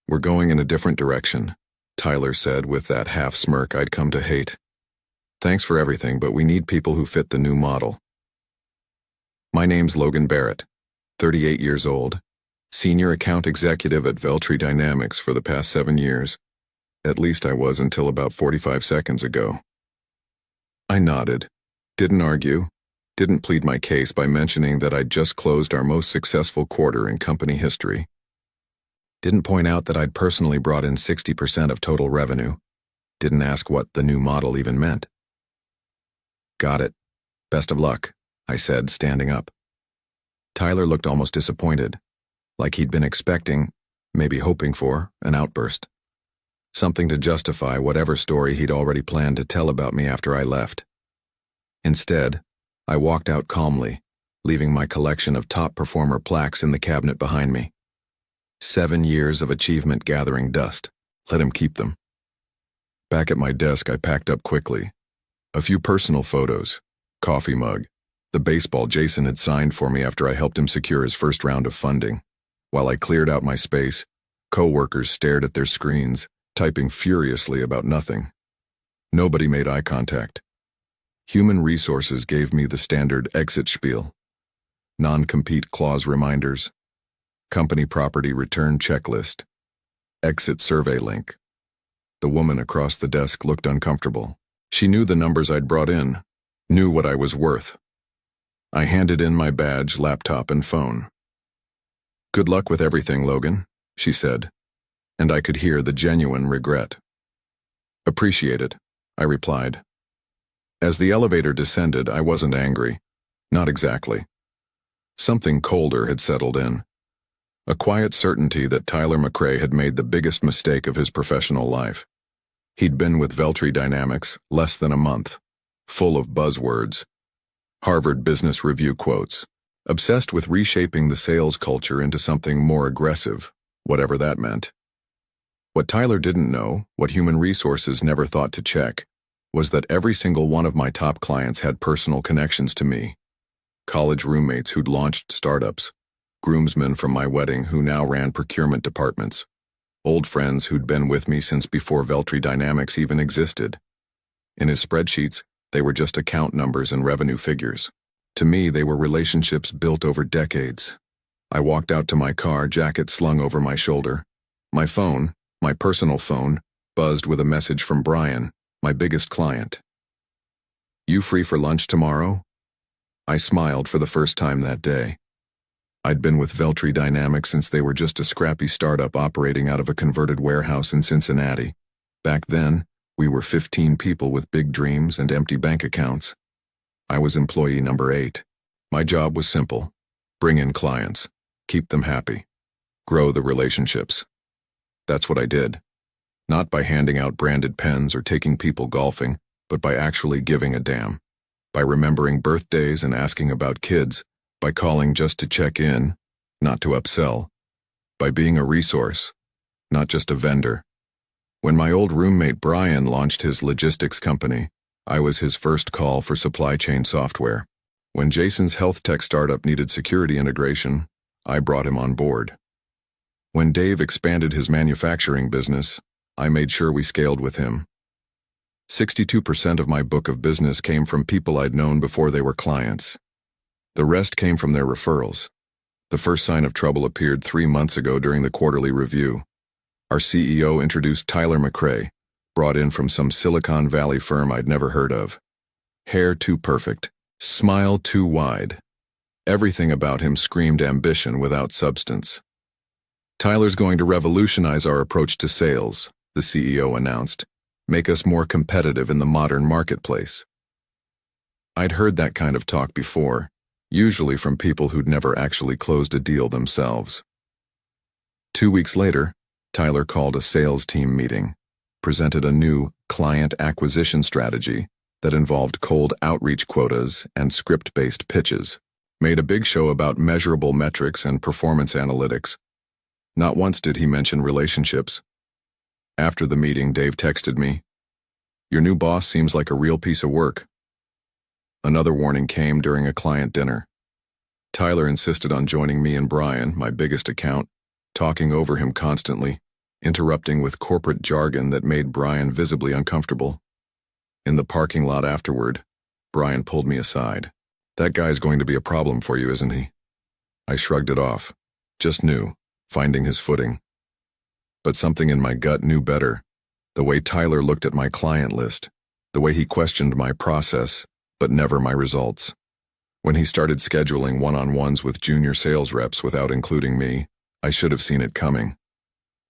"We're going in a different direction," Tyler said with that half smirk I'd come to hate. "Thanks for everything, but we need people who fit the new model." My name's Logan Barrett, 38 years old, senior account executive at Veltri Dynamics for the past 7 years. At least I was until about 45 seconds ago. I nodded, didn't argue, didn't plead my case by mentioning that I'd just closed our most successful quarter in company history. Didn't point out that I'd personally brought in 60% of total revenue. Didn't ask what the new model even meant. "Got it. Best of luck," I said, standing up. Tyler looked almost disappointed, like he'd been expecting, maybe hoping for, an outburst. Something to justify whatever story he'd already planned to tell about me after I left. Instead, I walked out calmly, leaving my collection of top performer plaques in the cabinet behind me. 7 years of achievement gathering dust. Let him keep them. Back at my desk, I packed up quickly. A few personal photos, coffee mug, the baseball Jason had signed for me after I helped him secure his first round of funding. While I cleared out my space, co-workers stared at their screens, typing furiously about nothing. Nobody made eye contact. Human Resources gave me the standard exit spiel. Non-compete clause reminders. Company property return checklist. Exit survey link. The woman across the desk looked uncomfortable. She knew the numbers I'd brought in, knew what I was worth. I handed in my badge, laptop, and phone. "Good luck with everything, Logan," she said, and I could hear the genuine regret. "Appreciate it," I replied. As the elevator descended, I wasn't angry. Not exactly. Something colder had settled in. A quiet certainty that Tyler McRae had made the biggest mistake of his professional life. He'd been with Veltri Dynamics less than a month, full of buzzwords, Harvard Business Review quotes, obsessed with reshaping the sales culture into something more aggressive, whatever that meant. What Tyler didn't know, what Human Resources never thought to check, was that every single one of my top clients had personal connections to me. College roommates who'd launched startups, groomsmen from my wedding who now ran procurement departments, old friends who'd been with me since before Veltri Dynamics even existed. In his spreadsheets, they were just account numbers and revenue figures. To me, they were relationships built over decades. I walked out to my car, jacket slung over my shoulder. My phone, my personal phone, buzzed with a message from Brian, my biggest client. "You free for lunch tomorrow?" I smiled for the first time that day. I'd been with Veltri Dynamics since they were just a scrappy startup operating out of a converted warehouse in Cincinnati. Back then, we were 15 people with big dreams and empty bank accounts. I was employee number 8. My job was simple: bring in clients, keep them happy, grow the relationships. That's what I did. Not by handing out branded pens or taking people golfing, but by actually giving a damn. By remembering birthdays and asking about kids, by calling just to check in, not to upsell. By being a resource, not just a vendor. When my old roommate Brian launched his logistics company, I was his first call for supply chain software. When Jason's health tech startup needed security integration, I brought him on board. When Dave expanded his manufacturing business, I made sure we scaled with him. 62% of my book of business came from people I'd known before they were clients. The rest came from their referrals. The first sign of trouble appeared 3 months ago during the quarterly review. Our CEO introduced Tyler McRae, brought in from some Silicon Valley firm I'd never heard of. Hair too perfect, smile too wide. Everything about him screamed ambition without substance. "Tyler's going to revolutionize our approach to sales," the CEO announced, "make us more competitive in the modern marketplace." I'd heard that kind of talk before, usually from people who'd never actually closed a deal themselves. 2 weeks later, Tyler called a sales team meeting, presented a new client acquisition strategy that involved cold outreach quotas and script-based pitches, made a big show about measurable metrics and performance analytics. Not once did he mention relationships. After the meeting, Dave texted me, "Your new boss seems like a real piece of work." Another warning came during a client dinner. Tyler insisted on joining me and Brian, my biggest account, talking over him constantly, interrupting with corporate jargon that made Brian visibly uncomfortable. In the parking lot afterward, Brian pulled me aside. "That guy's going to be a problem for you, isn't he?" I shrugged it off. Just knew, finding his footing. But something in my gut knew better. The way Tyler looked at my client list, the way he questioned my process, but never my results. When he started scheduling one-on-ones with junior sales reps without including me, I should have seen it coming.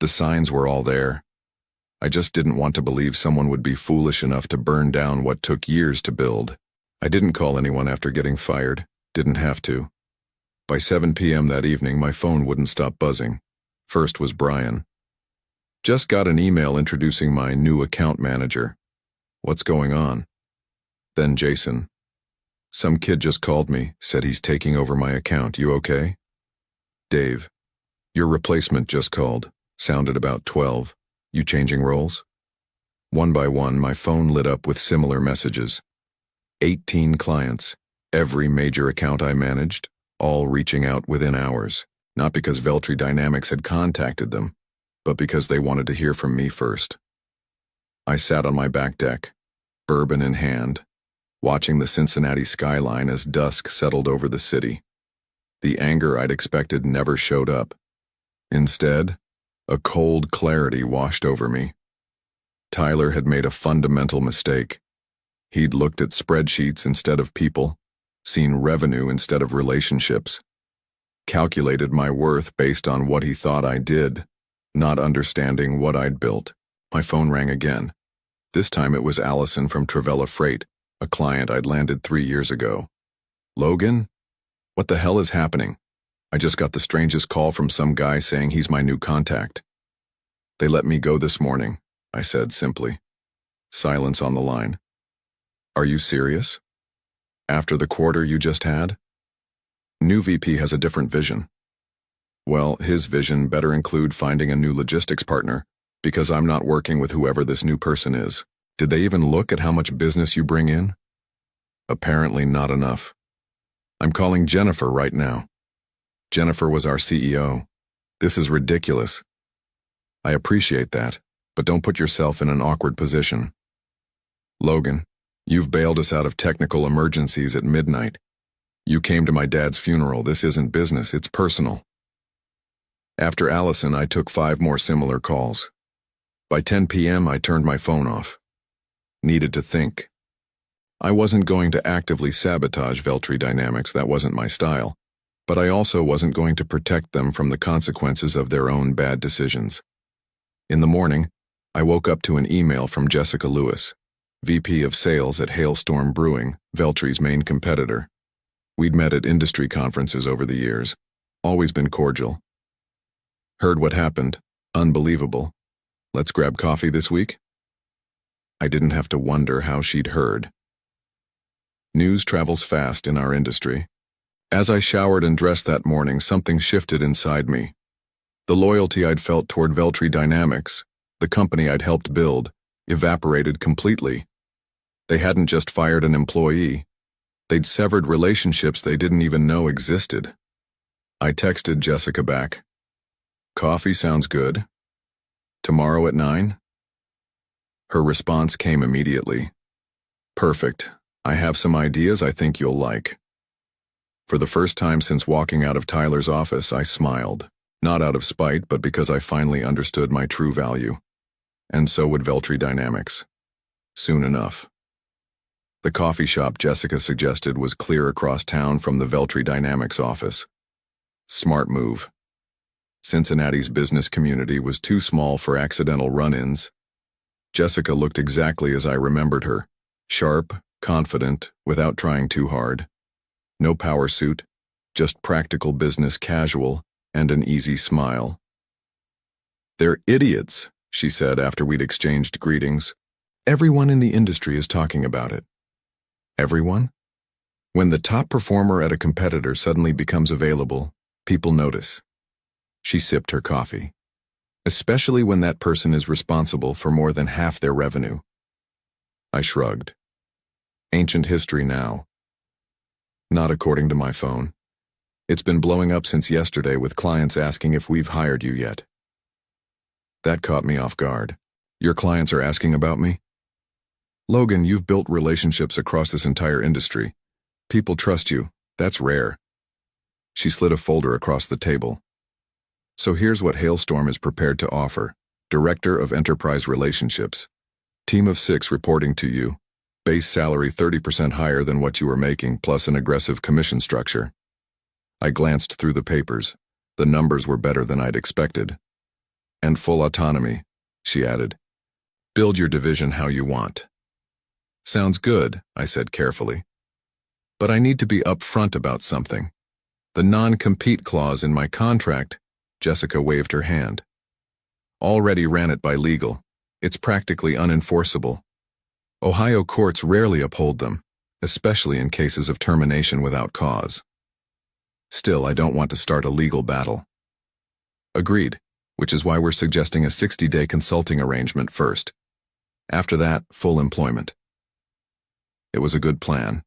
The signs were all there. I just didn't want to believe someone would be foolish enough to burn down what took years to build. I didn't call anyone after getting fired, didn't have to. By 7 p.m. that evening, my phone wouldn't stop buzzing. First was Brian. "Just got an email introducing my new account manager. What's going on?" Then Jason. "Some kid just called me, said he's taking over my account. You okay?" Dave. "Your replacement just called. Sounded about 12. You changing roles?" One by one, my phone lit up with similar messages. 18 clients, every major account I managed, all reaching out within hours, not because Veltri Dynamics had contacted them, but because they wanted to hear from me first. I sat on my back deck, bourbon in hand, watching the Cincinnati skyline as dusk settled over the city. The anger I'd expected never showed up. Instead, a cold clarity washed over me. Tyler had made a fundamental mistake. He'd looked at spreadsheets instead of people, seen revenue instead of relationships, calculated my worth based on what he thought I did, not understanding what I'd built. My phone rang again. This time it was Allison from Travella Freight, a client I'd landed 3 years ago. "Logan? What the hell is happening? I just got the strangest call from some guy saying he's my new contact." "They let me go this morning," I said simply. Silence on the line. "Are you serious? After the quarter you just had?" "New VP has a different vision." "Well, his vision better include finding a new logistics partner, because I'm not working with whoever this new person is. Did they even look at how much business you bring in?" "Apparently not enough. I'm calling Jennifer right now." "Jennifer was our CEO. This is ridiculous." "I appreciate that, but don't put yourself in an awkward position." "Logan, you've bailed us out of technical emergencies at midnight. You came to my dad's funeral. This isn't business, it's personal." After Allison, I took 5 more similar calls. By 10 p.m., I turned my phone off. Needed to think. I wasn't going to actively sabotage Veltri Dynamics, that wasn't my style, but I also wasn't going to protect them from the consequences of their own bad decisions. In the morning, I woke up to an email from Jessica Lewis, VP of Sales at Hailstorm Brewing, Veltri's main competitor. We'd met at industry conferences over the years, always been cordial. "Heard what happened. Unbelievable. Let's grab coffee this week?" I didn't have to wonder how she'd heard. News travels fast in our industry. As I showered and dressed that morning, something shifted inside me. The loyalty I'd felt toward Veltri Dynamics, the company I'd helped build, evaporated completely. They hadn't just fired an employee. They'd severed relationships they didn't even know existed. I texted Jessica back. "Coffee sounds good. Tomorrow at 9? Her response came immediately. "Perfect. I have some ideas I think you'll like." For the first time since walking out of Tyler's office, I smiled, not out of spite, but because I finally understood my true value. And so would Veltri Dynamics. Soon enough. The coffee shop Jessica suggested was clear across town from the Veltri Dynamics office. Smart move. Cincinnati's business community was too small for accidental run-ins. Jessica looked exactly as I remembered her, sharp, confident, without trying too hard. No power suit, just practical business casual and an easy smile. "They're idiots," she said after we'd exchanged greetings. "Everyone in the industry is talking about it." Everyone? When the top performer at a competitor suddenly becomes available, people notice. She sipped her coffee. Especially when that person is responsible for more than half their revenue. I shrugged. Ancient history now. Not according to my phone. It's been blowing up since yesterday with clients asking if we've hired you yet. That caught me off guard. Your clients are asking about me? Logan, you've built relationships across this entire industry. People trust you. That's rare. She slid a folder across the table. So here's what Hailstorm is prepared to offer. Director of Enterprise Relationships. Team of 6 reporting to you. Base salary 30% higher than what you were making, plus an aggressive commission structure. I glanced through the papers. The numbers were better than I'd expected. And full autonomy, she added. Build your division how you want. Sounds good, I said carefully. But I need to be upfront about something. The non-compete clause in my contract, Jessica waved her hand. Already ran it by legal. It's practically unenforceable. Ohio courts rarely uphold them, especially in cases of termination without cause. Still, I don't want to start a legal battle. Agreed, which is why we're suggesting a 60-day consulting arrangement first. After that, full employment. It was a good plan.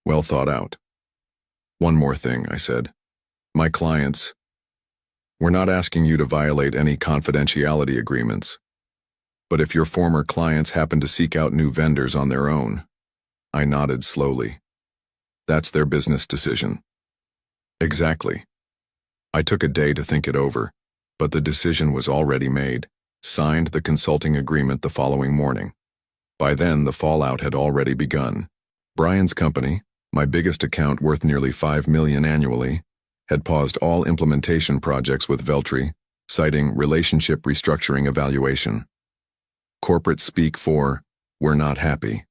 Well thought out. One more thing, I said. My clients. We're not asking you to violate any confidentiality agreements. But if your former clients happen to seek out new vendors on their own, I nodded slowly. That's their business decision. Exactly. I took a day to think it over, but the decision was already made. Signed the consulting agreement the following morning. By then, the fallout had already begun. Brian's company, my biggest account worth nearly $5 million annually, had paused all implementation projects with Veltri, citing relationship restructuring evaluation. Corporate speak for, we're not happy.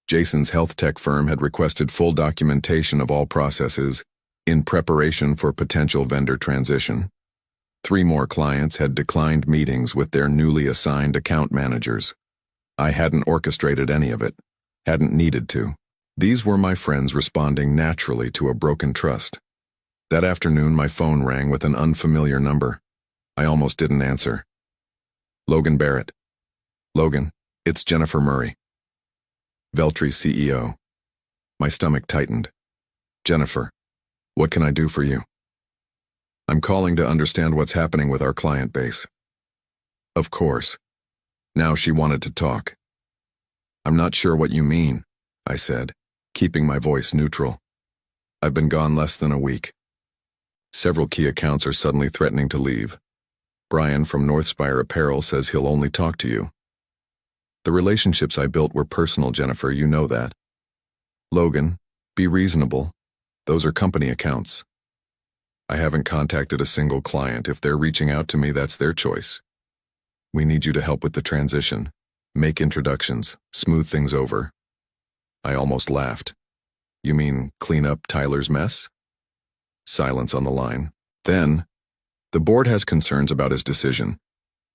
Jason's health tech firm had requested full documentation of all processes in preparation for potential vendor transition. 3 more clients had declined meetings with their newly assigned account managers. I hadn't orchestrated any of it, hadn't needed to. These were my friends responding naturally to a broken trust. That afternoon, my phone rang with an unfamiliar number. I almost didn't answer. Logan Barrett. Logan, it's Jennifer Murray. Veltri's CEO. My stomach tightened. Jennifer, what can I do for you? I'm calling to understand what's happening with our client base. Of course. Now she wanted to talk. I'm not sure what you mean, I said, keeping my voice neutral. I've been gone less than a week. Several key accounts are suddenly threatening to leave. Brian from Northspire Apparel says he'll only talk to you. The relationships I built were personal, Jennifer, you know that. Logan, be reasonable. Those are company accounts. I haven't contacted a single client. If they're reaching out to me, that's their choice. We need you to help with the transition, make introductions, smooth things over. I almost laughed. You mean clean up Tyler's mess? Silence on the line. Then, the board has concerns about his decision.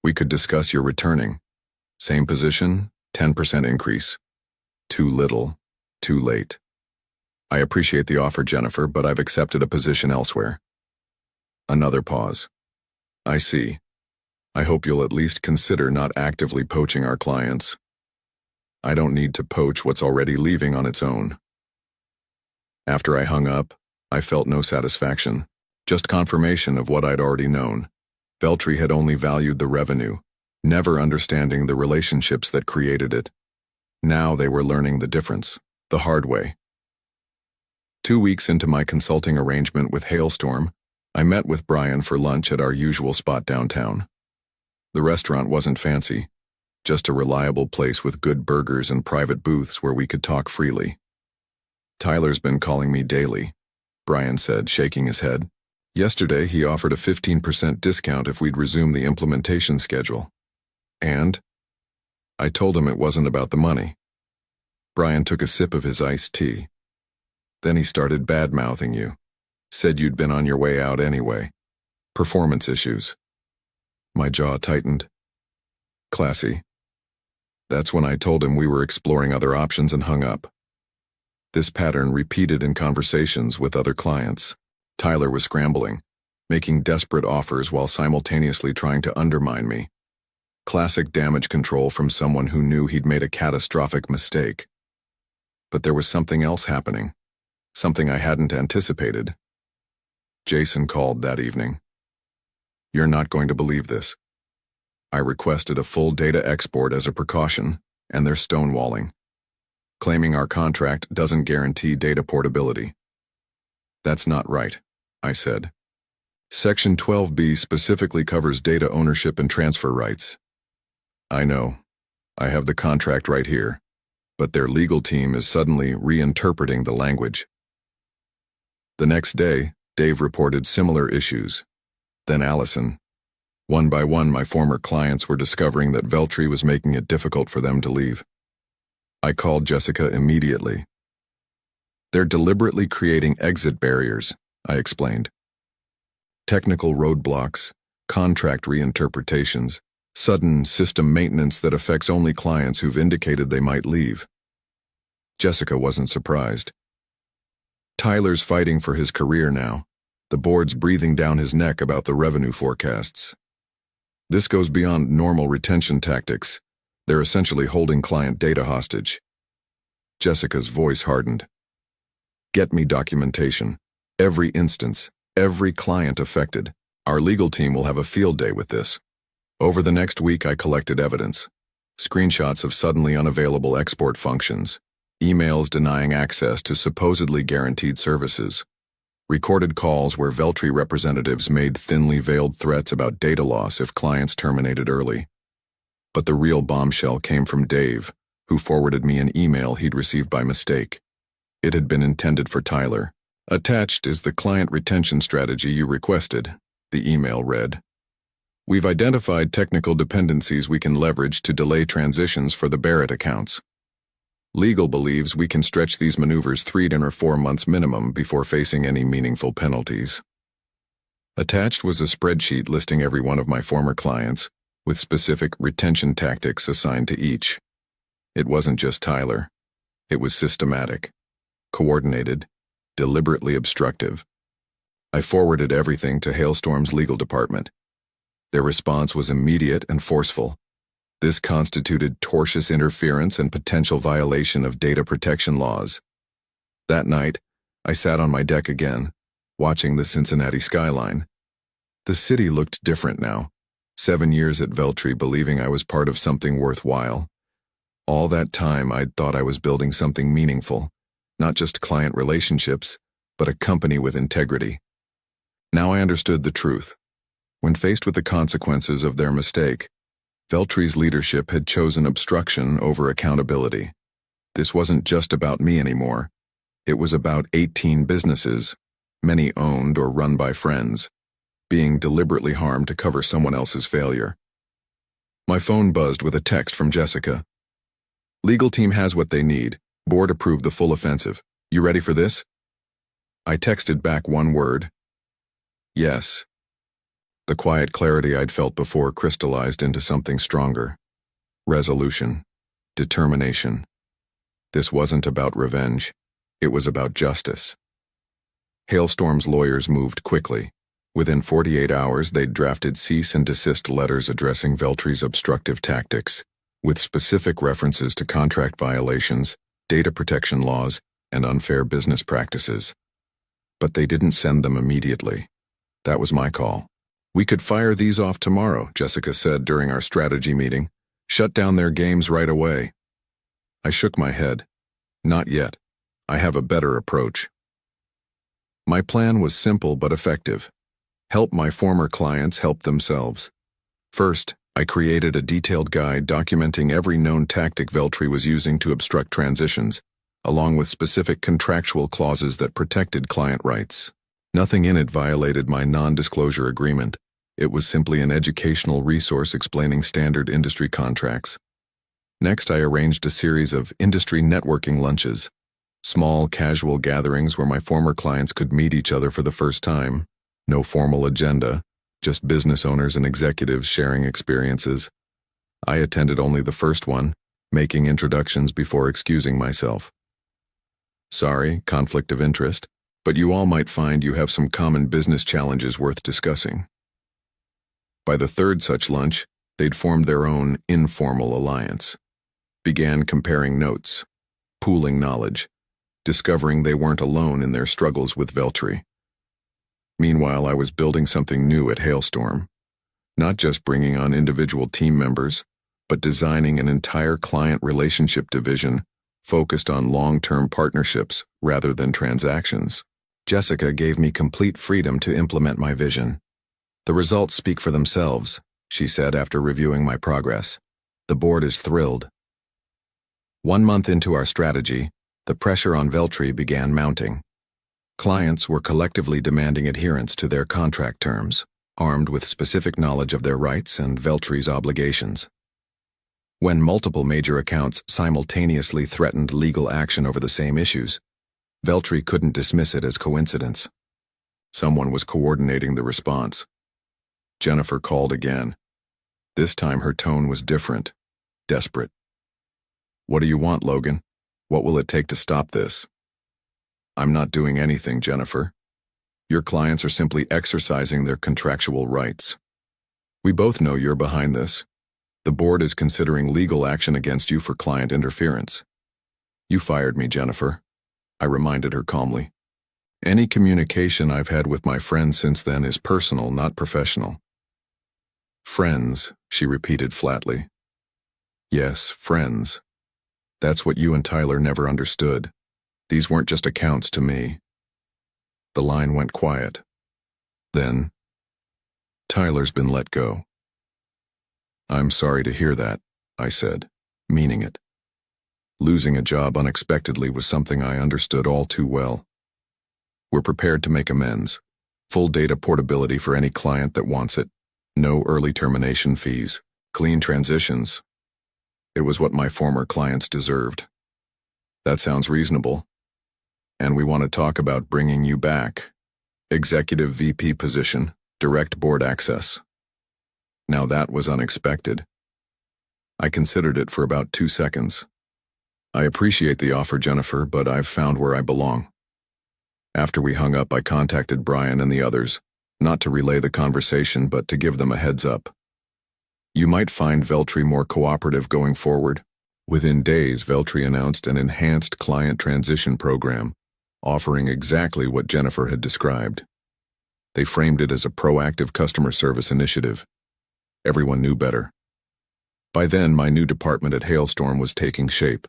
We could discuss your returning. Same position, 10% increase. Too little, too late. I appreciate the offer, Jennifer, but I've accepted a position elsewhere. Another pause. I see. I hope you'll at least consider not actively poaching our clients. I don't need to poach what's already leaving on its own. After I hung up, I felt no satisfaction, just confirmation of what I'd already known. Veltri had only valued the revenue, never understanding the relationships that created it. Now they were learning the difference, the hard way. 2 weeks into my consulting arrangement with Hailstorm, I met with Brian for lunch at our usual spot downtown. The restaurant wasn't fancy, just a reliable place with good burgers and private booths where we could talk freely. Tyler's been calling me daily, Brian said, shaking his head. Yesterday, he offered a 15% discount if we'd resume the implementation schedule. And? I told him it wasn't about the money. Brian took a sip of his iced tea. Then he started bad-mouthing you. Said you'd been on your way out anyway. Performance issues. My jaw tightened. Classy. That's when I told him we were exploring other options and hung up. This pattern repeated in conversations with other clients. Tyler was scrambling, making desperate offers while simultaneously trying to undermine me. Classic damage control from someone who knew he'd made a catastrophic mistake. But there was something else happening, something I hadn't anticipated. Jason called that evening. You're not going to believe this. I requested a full data export as a precaution, and they're stonewalling, claiming our contract doesn't guarantee data portability. That's not right, I said. Section 12B specifically covers data ownership and transfer rights. I know. I have the contract right here, but their legal team is suddenly reinterpreting the language. The next day, Dave reported similar issues. Then Allison. One by one, my former clients were discovering that Veltri was making it difficult for them to leave. I called Jessica immediately. They're deliberately creating exit barriers, I explained. Technical roadblocks, contract reinterpretations, sudden system maintenance that affects only clients who've indicated they might leave. Jessica wasn't surprised. Tyler's fighting for his career now. The board's breathing down his neck about the revenue forecasts. This goes beyond normal retention tactics. They're essentially holding client data hostage. Jessica's voice hardened. Get me documentation. Every instance, every client affected. Our legal team will have a field day with this. Over the next week, I collected evidence. Screenshots of suddenly unavailable export functions. Emails denying access to supposedly guaranteed services. Recorded calls where Veltri representatives made thinly veiled threats about data loss if clients terminated early. But the real bombshell came from Dave, who forwarded me an email he'd received by mistake. It had been intended for Tyler. Attached is the client retention strategy you requested, the email read. We've identified technical dependencies we can leverage to delay transitions for the Barrett accounts. Legal believes we can stretch these maneuvers 3 or 4 months minimum before facing any meaningful penalties. Attached was a spreadsheet listing every one of my former clients, with specific retention tactics assigned to each. It wasn't just Tyler. It was systematic, coordinated, deliberately obstructive. I forwarded everything to Hailstorm's legal department. Their response was immediate and forceful. This constituted tortious interference and potential violation of data protection laws. That night, I sat on my deck again, watching the Cincinnati skyline. The city looked different now. 7 years at Veltri believing I was part of something worthwhile. All that time I'd thought I was building something meaningful, not just client relationships, but a company with integrity. Now I understood the truth. When faced with the consequences of their mistake, Veltri's leadership had chosen obstruction over accountability. This wasn't just about me anymore. It was about 18 businesses, many owned or run by friends, being deliberately harmed to cover someone else's failure. My phone buzzed with a text from Jessica. Legal team has what they need. Board approved the full offensive. You ready for this? I texted back one word. Yes. The quiet clarity I'd felt before crystallized into something stronger. Resolution. Determination. This wasn't about revenge. It was about justice. Hailstorm's lawyers moved quickly. Within 48 hours, they'd drafted cease and desist letters addressing Veltri's obstructive tactics, with specific references to contract violations, data protection laws, and unfair business practices. But they didn't send them immediately. That was my call. We could fire these off tomorrow, Jessica said during our strategy meeting. Shut down their games right away. I shook my head. Not yet. I have a better approach. My plan was simple but effective. Help my former clients help themselves. First, I created a detailed guide documenting every known tactic Veltri was using to obstruct transitions, along with specific contractual clauses that protected client rights. Nothing in it violated my non-disclosure agreement. It was simply an educational resource explaining standard industry contracts. Next, I arranged a series of industry networking lunches, small, casual gatherings where my former clients could meet each other for the first time. No formal agenda, just business owners and executives sharing experiences. I attended only the first one, making introductions before excusing myself. Sorry, conflict of interest, but you all might find you have some common business challenges worth discussing. By the third such lunch, they'd formed their own informal alliance, began comparing notes, pooling knowledge, discovering they weren't alone in their struggles with Veltri. Meanwhile, I was building something new at Hailstorm, Not just bringing on individual team members, but designing an entire client relationship division focused on long-term partnerships rather than transactions. Jessica gave me complete freedom to implement my vision. The results speak for themselves, she said after reviewing my progress. The board is thrilled. 1 month into our strategy, the pressure on Veltri began mounting. Clients were collectively demanding adherence to their contract terms, armed with specific knowledge of their rights and Veltri's obligations. When multiple major accounts simultaneously threatened legal action over the same issues, Veltri couldn't dismiss it as coincidence. Someone was coordinating the response. Jennifer called again. This time her tone was different, desperate. "What do you want, Logan? What will it take to stop this?" "I'm not doing anything, Jennifer. Your clients are simply exercising their contractual rights. We both know you're behind this. The board is considering legal action against you for client interference." "You fired me, Jennifer," I reminded her calmly. "Any communication I've had with my friends since then is personal, not professional." "Friends," she repeated flatly. "Yes, friends. That's what you and Tyler never understood. These weren't just accounts to me." The line went quiet. Then, "Tyler's been let go." "I'm sorry to hear that," I said, meaning it. Losing a job unexpectedly was something I understood all too well. "We're prepared to make amends. Full data portability for any client that wants it. No early termination fees. Clean transitions." It was what my former clients deserved. "That sounds reasonable. And we want to talk about bringing you back. Executive VP position, direct board access." Now that was unexpected. I considered it for about 2 seconds. "I appreciate the offer, Jennifer, but I've found where I belong." After we hung up, I contacted Brian and the others, not to relay the conversation, but to give them a heads up. "You might find Veltri more cooperative going forward." Within days, Veltri announced an enhanced client transition program, offering exactly what Jennifer had described. They framed it as a proactive customer service initiative. Everyone knew better. By then, my new department at Hailstorm was taking shape.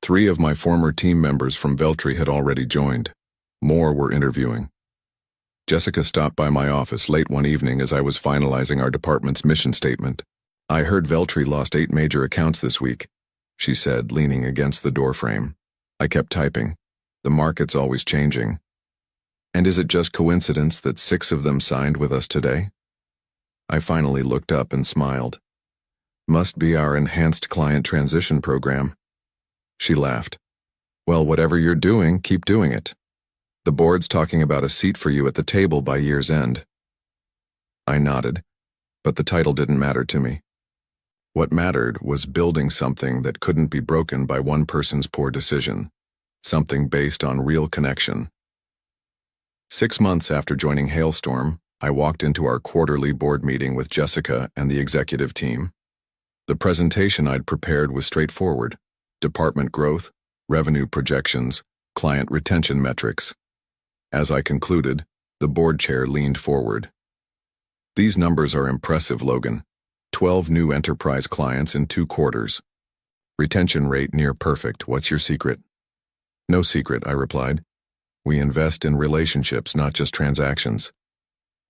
3 of my former team members from Veltri had already joined. More were interviewing. Jessica stopped by my office late one evening as I was finalizing our department's mission statement. "I heard Veltri lost 8 major accounts this week," she said, leaning against the doorframe. I kept typing. The market's always changing. "And is it just coincidence that 6 of them signed with us today?" I finally looked up and smiled. "Must be our enhanced client transition program." She laughed. "Well, whatever you're doing, keep doing it. The board's talking about a seat for you at the table by year's end." I nodded, but the title didn't matter to me. What mattered was building something that couldn't be broken by one person's poor decision, something based on real connection. 6 months after joining Hailstorm, I walked into our quarterly board meeting with Jessica and the executive team. The presentation I'd prepared was straightforward: department growth, revenue projections, client retention metrics. As I concluded, the board chair leaned forward. "These numbers are impressive, Logan. 12 new enterprise clients in 2 quarters. Retention rate near perfect. What's your secret?" "No secret," I replied. "We invest in relationships, not just transactions."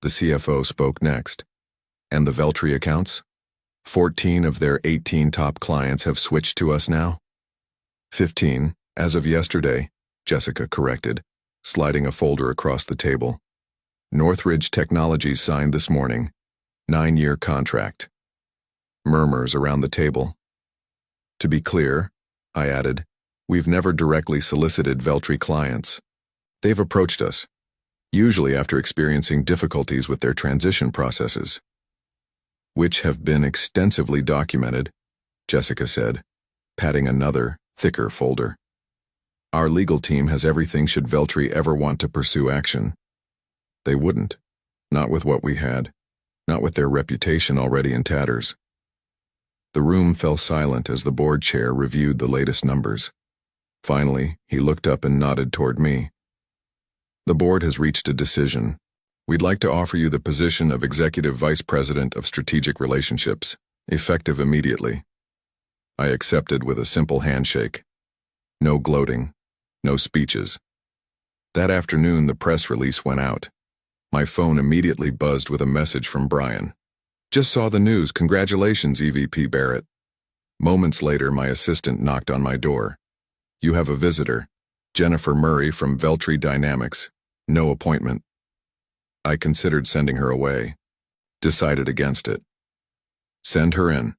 The CFO spoke next. "And the Veltri accounts? 14 of their 18 top clients have switched to us now?" 15, as of yesterday," Jessica corrected, sliding a folder across the table. "Northridge Technologies signed this morning. 9-year contract." Murmurs around the table. "To be clear," I added, "we've never directly solicited Veltri clients. They've approached us, usually after experiencing difficulties with their transition processes." "Which have been extensively documented," Jessica said, patting another, thicker folder. "Our legal team has everything should Veltri ever want to pursue action." They wouldn't. Not with what we had. Not with their reputation already in tatters. The room fell silent as the board chair reviewed the latest numbers. Finally, he looked up and nodded toward me. "The board has reached a decision. We'd like to offer you the position of Executive Vice President of Strategic Relationships, effective immediately. I accepted with a simple handshake. No gloating, no speeches. That afternoon, the press release went out. My phone immediately buzzed with a message from Brian. Just saw the news. Congratulations, EVP Barrett. Moments later, my assistant knocked on my door. You have a visitor, Jennifer Murray from Veltri Dynamics. No appointment. I considered sending her away. Decided against it. Send her in.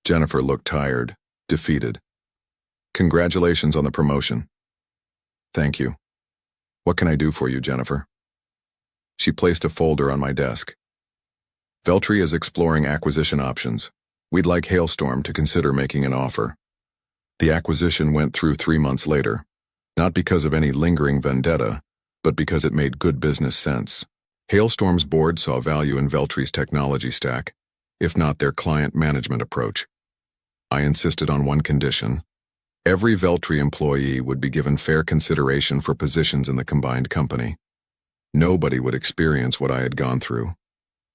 Jennifer looked tired, defeated. Congratulations on the promotion. Thank you. What can I do for you, Jennifer? She placed a folder on my desk. Veltri is exploring acquisition options. We'd like Hailstorm to consider making an offer. The acquisition went through 3 months later, not because of any lingering vendetta, but because it made good business sense. Hailstorm's board saw value in Veltri's technology stack, if not their client management approach. I insisted on one condition. Every Veltri employee would be given fair consideration for positions in the combined company. Nobody would experience what I had gone through.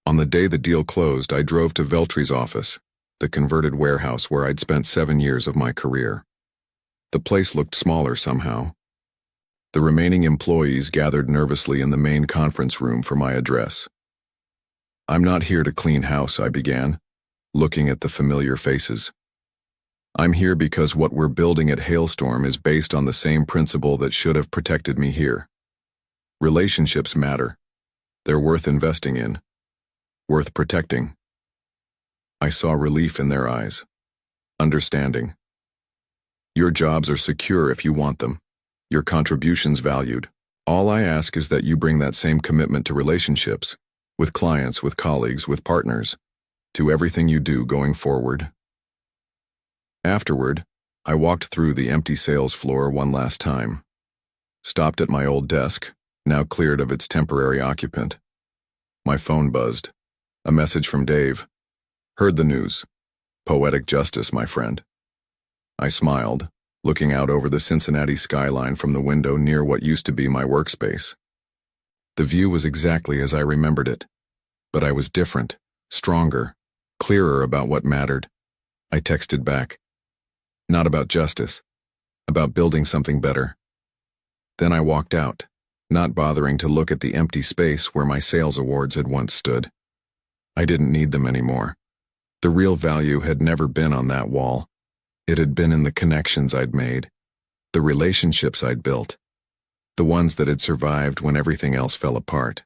On the day the deal closed, I drove to Veltri's office, the converted warehouse where I'd spent 7 years of my career. The place looked smaller somehow. The remaining employees gathered nervously in the main conference room for my address. I'm not here to clean house, I began, looking at the familiar faces. I'm here because what we're building at Hailstorm is based on the same principle that should have protected me here. Relationships matter. They're worth investing in. Worth protecting. I saw relief in their eyes. Understanding. Your jobs are secure if you want them. Your contributions valued. All I ask is that you bring that same commitment to relationships, with clients, with colleagues, with partners, to everything you do going forward. Afterward, I walked through the empty sales floor one last time. Stopped at my old desk, now cleared of its temporary occupant. My phone buzzed. A message from Dave. Heard the news. Poetic justice, my friend. I smiled, looking out over the Cincinnati skyline from the window near what used to be my workspace. The view was exactly as I remembered it, but I was different, stronger, clearer about what mattered. I texted back. Not about justice, about building something better. Then I walked out, not bothering to look at the empty space where my sales awards had once stood. I didn't need them anymore. The real value had never been on that wall. It had been in the connections I'd made, the relationships I'd built, the ones that had survived when everything else fell apart.